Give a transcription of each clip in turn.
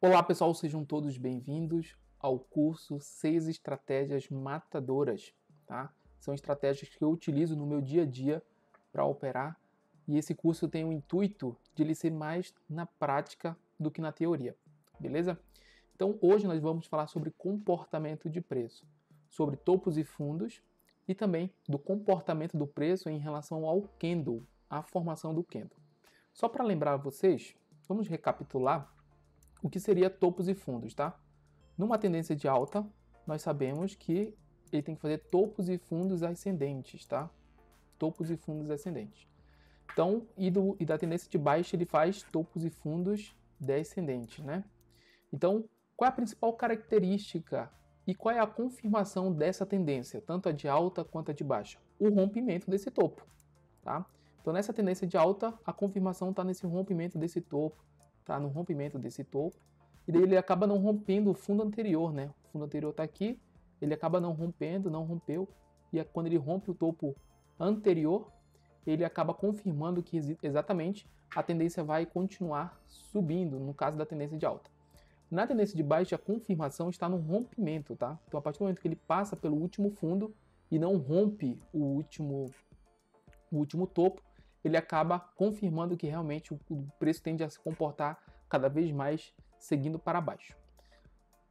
Olá pessoal, sejam todos bem-vindos ao curso 6 Estratégias Matadoras, tá? São estratégias que eu utilizo no meu dia a dia para operar e esse curso tem o intuito de ele ser mais na prática do que na teoria, beleza? Então hoje nós vamos falar sobre comportamento de preço, sobre topos e fundos e também do comportamento do preço em relação ao candle, a formação do candle. Só para lembrar vocês, vamos recapitular o que seria topos e fundos, tá? Numa tendência de alta, nós sabemos que ele tem que fazer topos e fundos ascendentes, tá? Topos e fundos ascendentes. Então, e da tendência de baixa, ele faz topos e fundos descendentes, né? Então, qual é a principal característica e qual é a confirmação dessa tendência, tanto a de alta quanto a de baixa? O rompimento desse topo, tá? Então, nessa tendência de alta, a confirmação está nesse rompimento desse topo, tá? No rompimento desse topo, e daí ele acaba não rompendo o fundo anterior, né? O fundo anterior está aqui, ele acaba não rompendo, não rompeu, e quando ele rompe o topo anterior, ele acaba confirmando que exatamente a tendência vai continuar subindo, no caso da tendência de alta. Na tendência de baixa, a confirmação está no rompimento, tá? Então, a partir do momento que ele passa pelo último fundo e não rompe o último topo, ele acaba confirmando que realmente o preço tende a se comportar cada vez mais seguindo para baixo.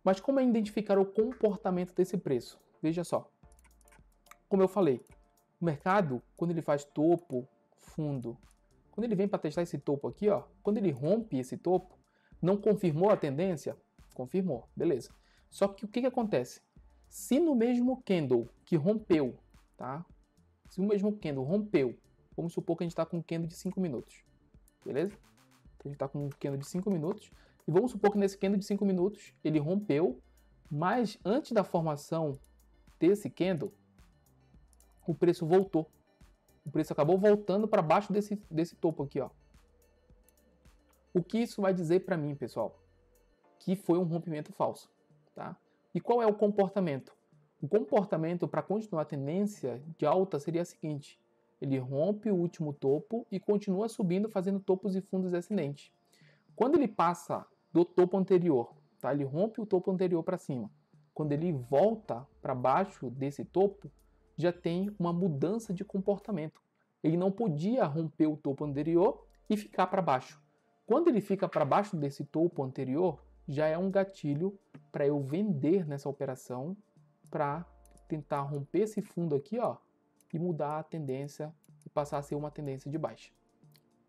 Mas como é identificar o comportamento desse preço? Veja só, como eu falei, o mercado, quando ele faz topo, fundo, quando ele vem para testar esse topo aqui, ó, quando ele rompe esse topo, não confirmou a tendência? Confirmou, beleza. Só que o que acontece? Se no mesmo candle que rompeu, tá? Se o mesmo candle rompeu, vamos supor que a gente está com um candle de 5 minutos, beleza? Então a gente está com um candle de 5 minutos, e vamos supor que nesse candle de 5 minutos ele rompeu, mas antes da formação desse candle, o preço voltou. O preço acabou voltando para baixo desse topo aqui, ó. O que isso vai dizer para mim, pessoal? Que foi um rompimento falso, tá? E qual é o comportamento? O comportamento para continuar a tendência de alta seria o seguinte: ele rompe o último topo e continua subindo, fazendo topos e fundos ascendentes. Quando ele passa do topo anterior, tá? Ele rompe o topo anterior para cima. Quando ele volta para baixo desse topo, já tem uma mudança de comportamento. Ele não podia romper o topo anterior e ficar para baixo. Quando ele fica para baixo desse topo anterior, já é um gatilho para eu vender nessa operação, para tentar romper esse fundo aqui, ó, e mudar a tendência e passar a ser uma tendência de baixa.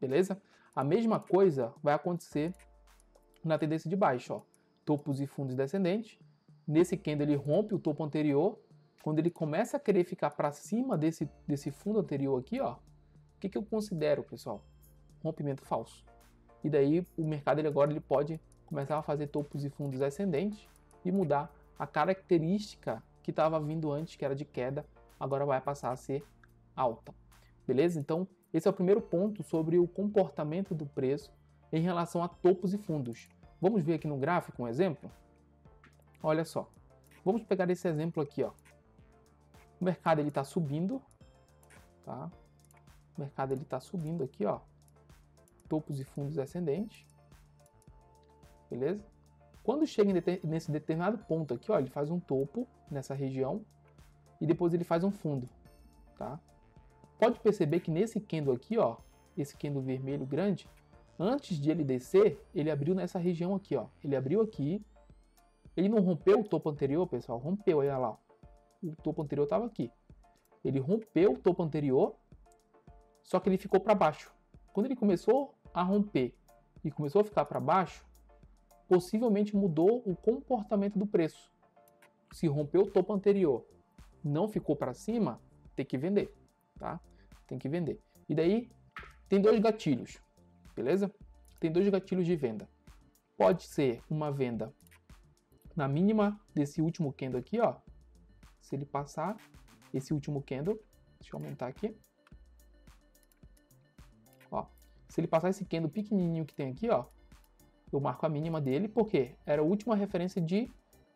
Beleza? A mesma coisa vai acontecer na tendência de baixa, ó. Topos e fundos descendentes. Nesse candle ele rompe o topo anterior. Quando ele começa a querer ficar para cima desse fundo anterior aqui, ó, o que eu considero, pessoal? Rompimento falso. E daí o mercado agora ele pode começar a fazer topos e fundos ascendentes e mudar a característica que estava vindo antes, que era de queda, agora vai passar a ser alta. Beleza? Então, esse é o primeiro ponto sobre o comportamento do preço em relação a topos e fundos. Vamos ver aqui no gráfico um exemplo? Olha só. Vamos pegar esse exemplo aqui, ó. O mercado ele está subindo, tá? O mercado ele está subindo aqui, ó. Topos e fundos ascendentes. Beleza? Quando chega nesse determinado ponto aqui, ó, ele faz um topo nessa região e depois ele faz um fundo, tá? Pode perceber que nesse candle aqui, ó, esse candle vermelho grande, antes de ele descer, ele abriu nessa região aqui, ó. Ele abriu aqui, ele não rompeu o topo anterior, pessoal, rompeu, olha lá, ó. O topo anterior estava aqui. Ele rompeu o topo anterior, só que ele ficou para baixo. Quando ele começou a romper e começou a ficar para baixo, possivelmente mudou o comportamento do preço. Se rompeu o topo anterior, não ficou para cima, tem que vender, tá? Tem que vender. E daí tem dois gatilhos, beleza? Tem dois gatilhos de venda. Pode ser uma venda na mínima desse último candle aqui, ó. Se ele passar esse último candle, deixa eu aumentar aqui. Ó, se ele passar esse candle pequenininho que tem aqui, ó, eu marco a mínima dele, porque era a última referência de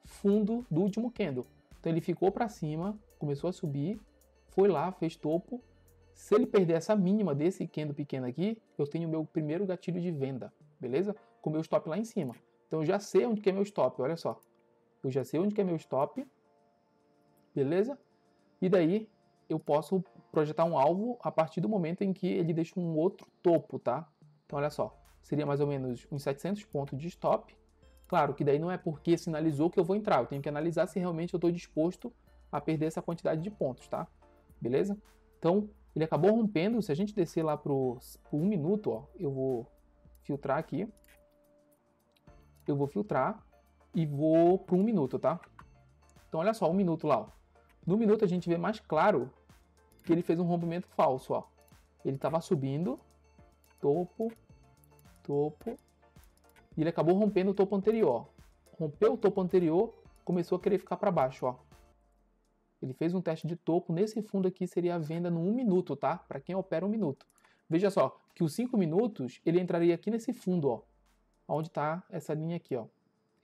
fundo do último candle. Então ele ficou para cima, começou a subir, foi lá, fez topo. Se ele perder essa mínima desse candle pequeno aqui, eu tenho o meu primeiro gatilho de venda, beleza? Com o meu stop lá em cima. Então eu já sei onde que é meu stop, olha só. Eu já sei onde que é meu stop, beleza? E daí eu posso projetar um alvo a partir do momento em que ele deixa um outro topo, tá? Então olha só, seria mais ou menos uns 700 pontos de stop. Claro que daí não é porque sinalizou que eu vou entrar, eu tenho que analisar se realmente eu estou disposto a perder essa quantidade de pontos, tá? Beleza? Então ele acabou rompendo, se a gente descer lá por 1 minuto, ó, eu vou filtrar aqui. Eu vou filtrar e vou para 1 minuto, tá? Então olha só, 1 minuto lá, ó. No minuto a gente vê mais claro que ele fez um rompimento falso, ó. Ele estava subindo, topo, topo, e ele acabou rompendo o topo anterior. Rompeu o topo anterior, começou a querer ficar para baixo, ó. Ele fez um teste de topo, nesse fundo aqui seria a venda no 1 minuto, tá? Para quem opera 1 minuto. Veja só, que os 5 minutos, ele entraria aqui nesse fundo, ó. Onde está essa linha aqui, ó.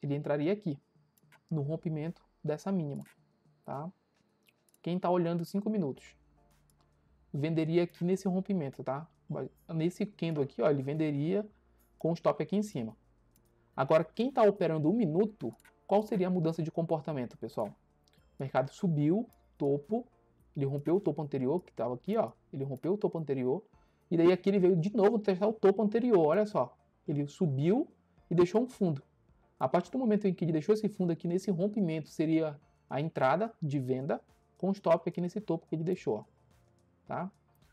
Ele entraria aqui, no rompimento dessa mínima, tá? Quem está olhando 5 minutos, venderia aqui nesse rompimento, tá? Nesse candle aqui, ó, ele venderia com o stop aqui em cima. Agora, quem está operando 1 minuto, qual seria a mudança de comportamento, pessoal? O mercado subiu, topo, ele rompeu o topo anterior, que estava aqui, ó. Ele rompeu o topo anterior, e daí aqui ele veio de novo testar o topo anterior, olha só. Ele subiu e deixou um fundo. A partir do momento em que ele deixou esse fundo aqui nesse rompimento, seria a entrada de venda com stop aqui nesse topo que ele deixou, ó. Tá?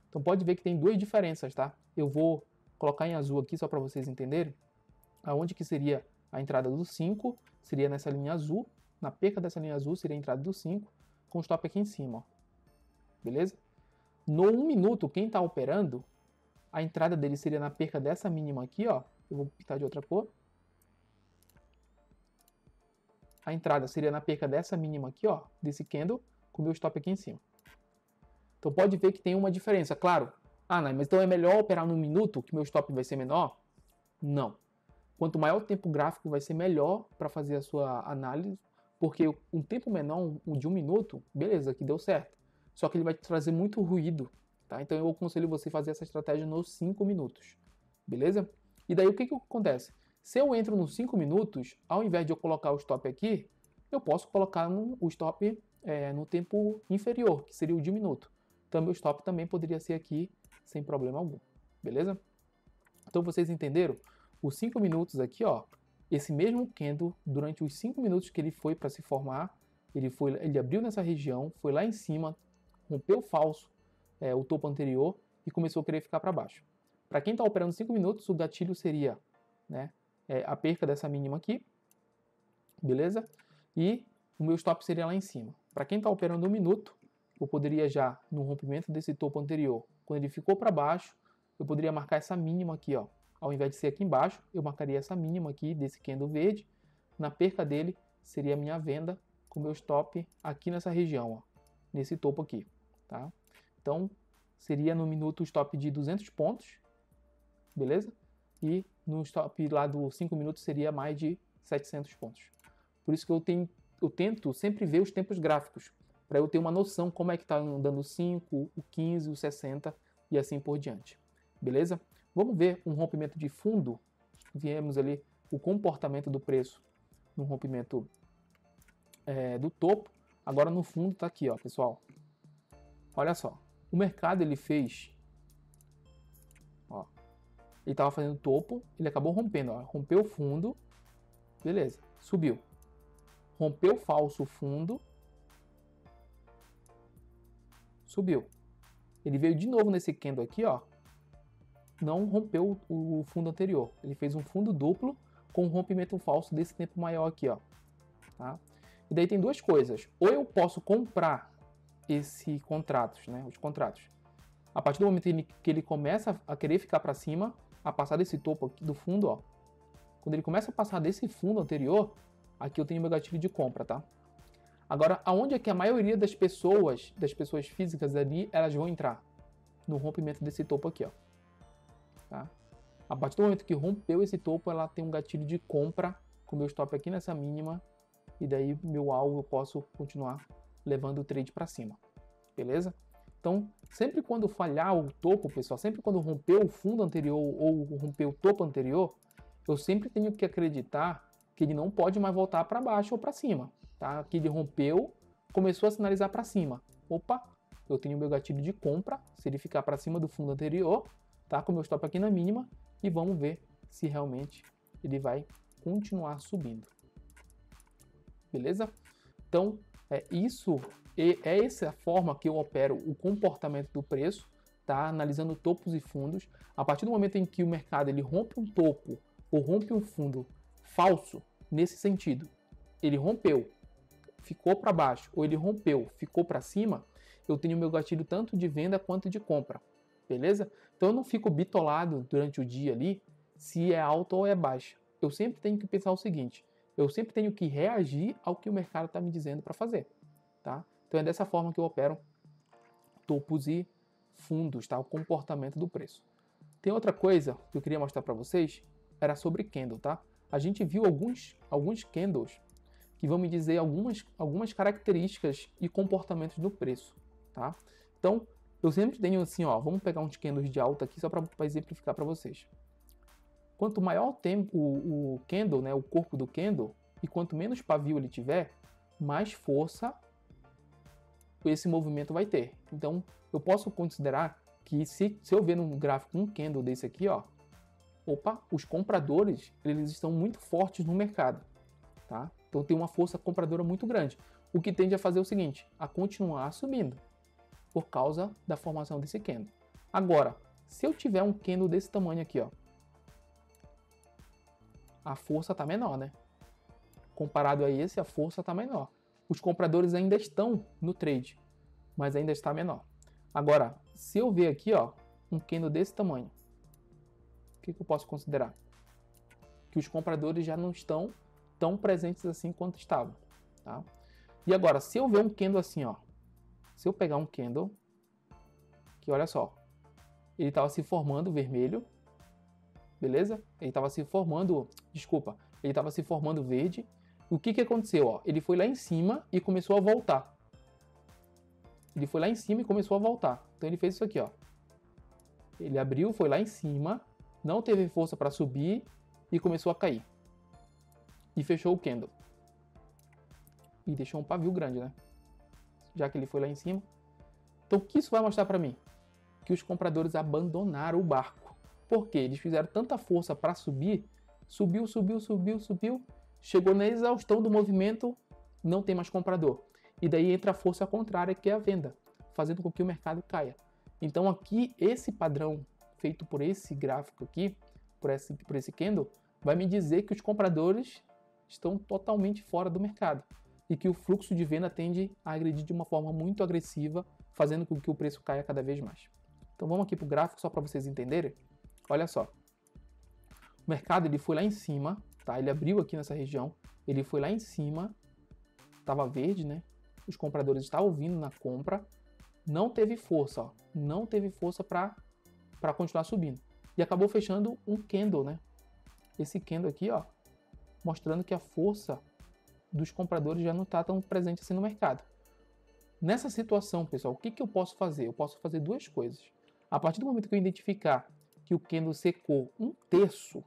Então pode ver que tem duas diferenças, tá? Eu vou colocar em azul aqui só para vocês entenderem. Aonde que seria a entrada do 5, seria nessa linha azul. Na perca dessa linha azul seria a entrada do 5, com stop aqui em cima, ó. Beleza? No 1 minuto, quem está operando, a entrada dele seria na perca dessa mínima aqui, ó. Eu vou pintar de outra cor. A entrada seria na perca dessa mínima aqui, ó, desse candle, com o meu stop aqui em cima. Então pode ver que tem uma diferença, claro. Ah, não, mas então é melhor operar no minuto, que meu stop vai ser menor? Não. Quanto maior o tempo gráfico, vai ser melhor para fazer a sua análise, porque um tempo menor, de 1 minuto, beleza, que deu certo. Só que ele vai te trazer muito ruído, tá? Então eu aconselho você a fazer essa estratégia nos 5 minutos, beleza? E daí o que acontece? Se eu entro nos 5 minutos, ao invés de eu colocar o stop aqui, eu posso colocar o stop no tempo inferior, que seria o de 1 minuto. Então meu stop também poderia ser aqui sem problema algum, beleza? Então vocês entenderam? Os 5 minutos aqui, ó, esse mesmo candle, durante os 5 minutos que ele foi para se formar, ele abriu nessa região, foi lá em cima, rompeu falso o topo anterior e começou a querer ficar para baixo. Para quem está operando 5 minutos, o gatilho seria, né, a perca dessa mínima aqui, beleza? E o meu stop seria lá em cima. Para quem está operando 1 minuto, eu poderia já, no rompimento desse topo anterior, quando ele ficou para baixo, eu poderia marcar essa mínima aqui, ó. Ao invés de ser aqui embaixo, eu marcaria essa mínima aqui desse candle verde. Na perca dele, seria a minha venda com o meu stop aqui nessa região, ó, nesse topo aqui, tá? Então, seria no minuto o stop de 200 pontos, beleza? E no stop lá dos 5 minutos seria mais de 700 pontos. Por isso que eu tento sempre ver os tempos gráficos, para eu ter uma noção como é que está andando o 5, o 15, o 60 e assim por diante. Beleza? Vamos ver um rompimento de fundo. Viemos ali o comportamento do preço no rompimento do topo. Agora no fundo está aqui, ó, pessoal. Olha só. O mercado ele fez... Ó, ele estava fazendo topo, ele acabou rompendo. Ó, rompeu o fundo. Beleza, subiu. Rompeu falso fundo. Subiu. Ele veio de novo nesse candle aqui, ó. Não rompeu o fundo anterior. Ele fez um fundo duplo com um rompimento falso desse tempo maior aqui, ó. Tá? E daí tem duas coisas. Ou eu posso comprar esse contratos, né? Os contratos. A partir do momento que ele começa a querer ficar para cima, a passar desse topo aqui do fundo, ó. Quando ele começa a passar desse fundo anterior, aqui eu tenho meu gatilho de compra, tá? Agora, aonde é que a maioria das pessoas físicas ali, elas vão entrar? No rompimento desse topo aqui, ó. Tá? A partir do momento que rompeu esse topo, ela tem um gatilho de compra com meu stop aqui nessa mínima, e daí meu alvo eu posso continuar levando o trade para cima. Beleza? Então, sempre quando falhar o topo, pessoal, sempre quando romper o fundo anterior ou romper o topo anterior, eu sempre tenho que acreditar que ele não pode mais voltar para baixo ou para cima, tá? Aqui ele rompeu, começou a sinalizar para cima. Opa, eu tenho meu gatilho de compra, se ele ficar para cima do fundo anterior, tá? Com o meu stop aqui na mínima, e vamos ver se realmente ele vai continuar subindo. Beleza? Então, é essa a forma que eu opero o comportamento do preço, tá? Analisando topos e fundos. A partir do momento em que o mercado ele rompe um topo ou rompe um fundo falso, nesse sentido, ele rompeu, ficou para baixo, ou ele rompeu, ficou para cima, eu tenho meu gatilho tanto de venda quanto de compra, beleza? Então eu não fico bitolado durante o dia ali se é alta ou é baixa. Eu sempre tenho que pensar o seguinte, eu sempre tenho que reagir ao que o mercado está me dizendo para fazer, tá? Então é dessa forma que eu opero topos e fundos, tá? O comportamento do preço. Tem outra coisa que eu queria mostrar para vocês, era sobre candle, tá? A gente viu alguns candles que vão me dizer algumas características e comportamentos do preço, tá? Então, eu sempre tenho assim, ó, vamos pegar uns candles de alta aqui só para exemplificar para vocês. Quanto maior o tempo o candle, né, o corpo do candle, e quanto menos pavio ele tiver, mais força esse movimento vai ter. Então, eu posso considerar que se eu ver num gráfico um candle desse aqui, ó, opa, os compradores, eles estão muito fortes no mercado, tá? Então tem uma força compradora muito grande, o que tende a fazer o seguinte, a continuar subindo, por causa da formação desse candle. Agora, se eu tiver um candle desse tamanho aqui, ó, a força tá menor, né? Comparado a esse, a força tá menor. Os compradores ainda estão no trade, mas ainda está menor. Agora, se eu ver aqui, ó, um candle desse tamanho, o que eu posso considerar? Que os compradores já não estão tão presentes assim quanto estavam, tá? E agora, se eu ver um candle assim, ó, se eu pegar um candle, que olha só, ele estava se formando vermelho, beleza? Ele estava se formando, desculpa, ele estava se formando verde. O que aconteceu, ó? Ele foi lá em cima e começou a voltar. Ele foi lá em cima e começou a voltar. Então ele fez isso aqui, ó. Ele abriu, foi lá em cima, não teve força para subir e começou a cair. E fechou o candle. E deixou um pavio grande, né? Já que ele foi lá em cima. Então o que isso vai mostrar para mim? Que os compradores abandonaram o barco. Por quê? Eles fizeram tanta força para subir, subiu, chegou na exaustão do movimento, não tem mais comprador. E daí entra a força contrária, que é a venda, fazendo com que o mercado caia. Então aqui, esse padrão feito por esse gráfico aqui, por esse candle, vai me dizer que os compradores estão totalmente fora do mercado e que o fluxo de venda tende a agredir de uma forma muito agressiva, fazendo com que o preço caia cada vez mais. Então vamos aqui para o gráfico só para vocês entenderem. Olha só, o mercado ele foi lá em cima, tá? Ele abriu aqui nessa região, ele foi lá em cima, estava verde, né? Os compradores estavam vindo na compra, não teve força, ó, não teve força para continuar subindo. E acabou fechando um candle, né? Esse candle aqui, ó, mostrando que a força dos compradores já não está tão presente assim no mercado. Nessa situação, pessoal, o que eu posso fazer? Eu posso fazer duas coisas. A partir do momento que eu identificar que o candle secou 1/3,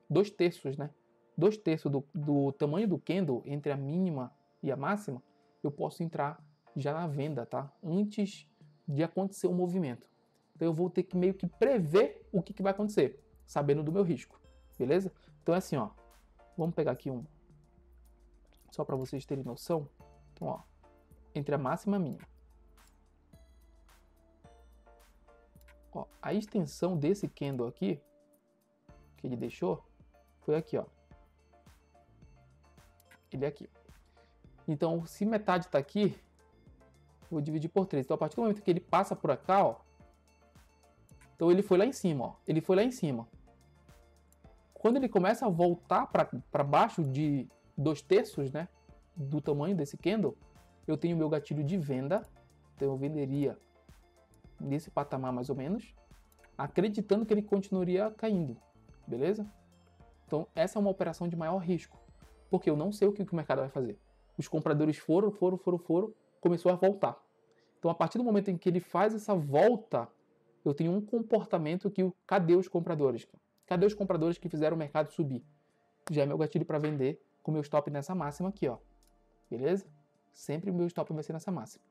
2/3, né? 2/3 do tamanho do candle entre a mínima e a máxima, eu posso entrar já na venda, tá? Antes de acontecer o movimento. Então eu vou ter que meio que prever o que vai acontecer, sabendo do meu risco, beleza? Então é assim, ó. Vamos pegar aqui um, só para vocês terem noção. Então, ó, entre a máxima e a mínima. Ó, a extensão desse candle aqui, que ele deixou, foi aqui, ó. Ele é aqui. Então, se metade está aqui, vou dividir por 3. Então, a partir do momento que ele passa por cá, ó, então ele foi lá em cima, ó. Ele foi lá em cima. Quando ele começa a voltar para baixo de 2/3, né, do tamanho desse candle, eu tenho meu gatilho de venda. Então, eu venderia nesse patamar mais ou menos, acreditando que ele continuaria caindo, beleza? Então, essa é uma operação de maior risco, porque eu não sei o que o mercado vai fazer. Os compradores foram, começou a voltar. Então, a partir do momento em que ele faz essa volta, eu tenho um comportamento que, cadê os compradores? Cadê os compradores que fizeram o mercado subir? Já é meu gatilho para vender com o meu stop nessa máxima aqui, ó. Beleza? Sempre o meu stop vai ser nessa máxima.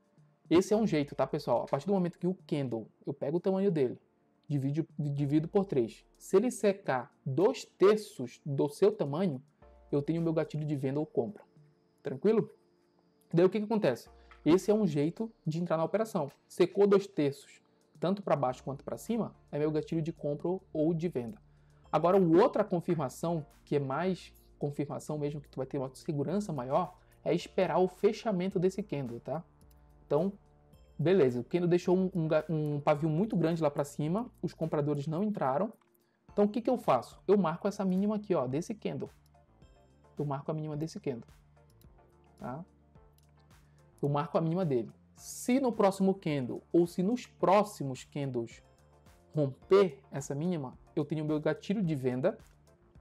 Esse é um jeito, tá, pessoal? A partir do momento que o candle, eu pego o tamanho dele, divido por 3. Se ele secar 2/3 do seu tamanho, eu tenho o meu gatilho de venda ou compra. Tranquilo? Daí o que acontece? Esse é um jeito de entrar na operação. Secou 2/3, tanto para baixo quanto para cima, é meu gatilho de compra ou de venda. Agora, outra confirmação, que é mais confirmação mesmo, que tu vai ter uma segurança maior, é esperar o fechamento desse candle, tá? Então, beleza, o candle deixou um pavio muito grande lá para cima, os compradores não entraram. Então, o que eu faço? Eu marco essa mínima aqui, ó, desse candle. Eu marco a mínima desse candle, tá? Eu marco a mínima dele. Se no próximo candle ou se nos próximos candles romper essa mínima, eu tenho o meu gatilho de venda.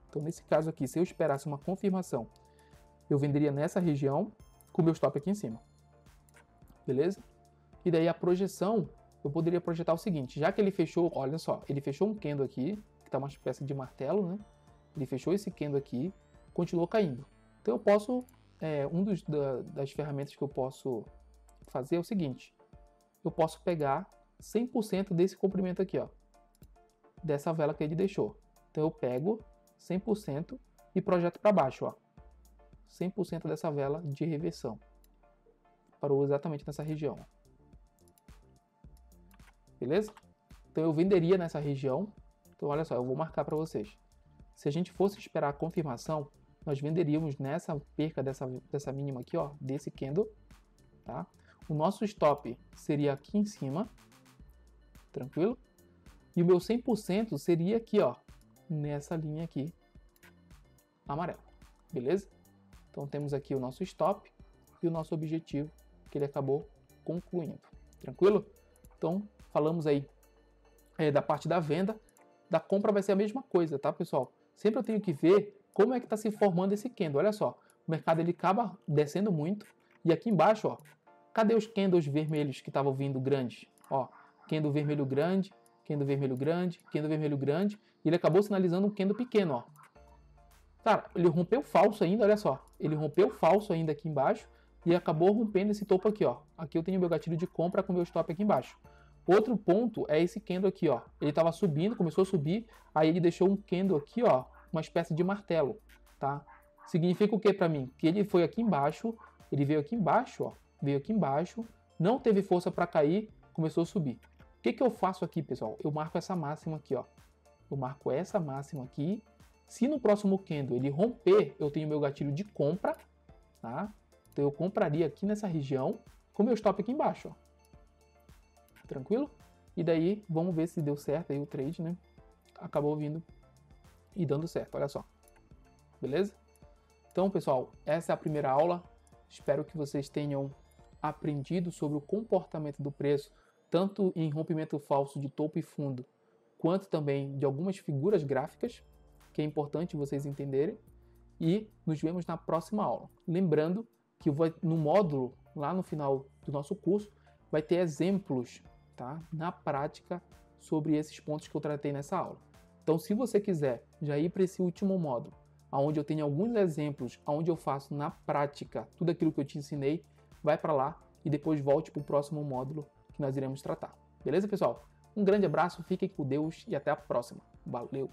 Então, nesse caso aqui, se eu esperasse uma confirmação, eu venderia nessa região com o meu stop aqui em cima. Beleza? E daí a projeção, eu poderia projetar o seguinte, já que ele fechou, olha só, ele fechou um candle aqui, que está uma espécie de martelo, né? Ele fechou esse candle aqui, continuou caindo. Então eu posso, das ferramentas que eu posso fazer é o seguinte, eu posso pegar 100% desse comprimento aqui, ó, dessa vela que ele deixou. Então eu pego 100% e projeto para baixo, ó, 100% dessa vela de reversão. Parou exatamente nessa região. Beleza? Então eu venderia nessa região. Então olha só, eu vou marcar para vocês. Se a gente fosse esperar a confirmação, nós venderíamos nessa perca dessa mínima aqui, ó, desse candle, tá? O nosso stop seria aqui em cima, tranquilo? E o meu 100% seria aqui, ó, nessa linha aqui, amarela, beleza? Então temos aqui o nosso stop e o nosso objetivo, que ele acabou concluindo, tranquilo? Então falamos aí da parte da venda. Da compra vai ser a mesma coisa, tá, pessoal? Sempre eu tenho que ver como é que está se formando esse candle. Olha só, o mercado ele acaba descendo muito e aqui embaixo, ó, cadê os candles vermelhos que estavam vindo grandes? Ó, candle vermelho grande, candle vermelho grande, candle vermelho grande, e ele acabou sinalizando um candle pequeno, ó. Cara, ele rompeu falso ainda, olha só, ele rompeu falso ainda aqui embaixo e acabou rompendo esse topo aqui, ó. Aqui eu tenho meu gatilho de compra com meu stop aqui embaixo. Outro ponto é esse candle aqui, ó. Ele estava subindo, começou a subir, aí ele deixou um candle aqui, ó, uma espécie de martelo, tá? Significa o que para mim? Que ele foi aqui embaixo, ele veio aqui embaixo, ó, veio aqui embaixo, não teve força para cair, começou a subir. O que eu faço aqui, pessoal? Eu marco essa máxima aqui, ó. Eu marco essa máxima aqui. Se no próximo candle ele romper, eu tenho meu gatilho de compra, tá? Então eu compraria aqui nessa região com meu stop aqui embaixo, ó. Tranquilo? E daí, vamos ver se deu certo aí o trade, né? Acabou vindo e dando certo, olha só. Beleza? Então, pessoal, essa é a primeira aula. Espero que vocês tenham aprendido sobre o comportamento do preço, tanto em rompimento falso de topo e fundo, quanto também de algumas figuras gráficas, que é importante vocês entenderem. E nos vemos na próxima aula. Lembrando que no módulo, lá no final do nosso curso, vai ter exemplos, tá, na prática sobre esses pontos que eu tratei nessa aula. Então, se você quiser já ir para esse último módulo, onde eu tenho alguns exemplos, onde eu faço na prática tudo aquilo que eu te ensinei, vai para lá e depois volte para o próximo módulo que nós iremos tratar. Beleza, pessoal? Um grande abraço, fiquem com Deus e até a próxima. Valeu!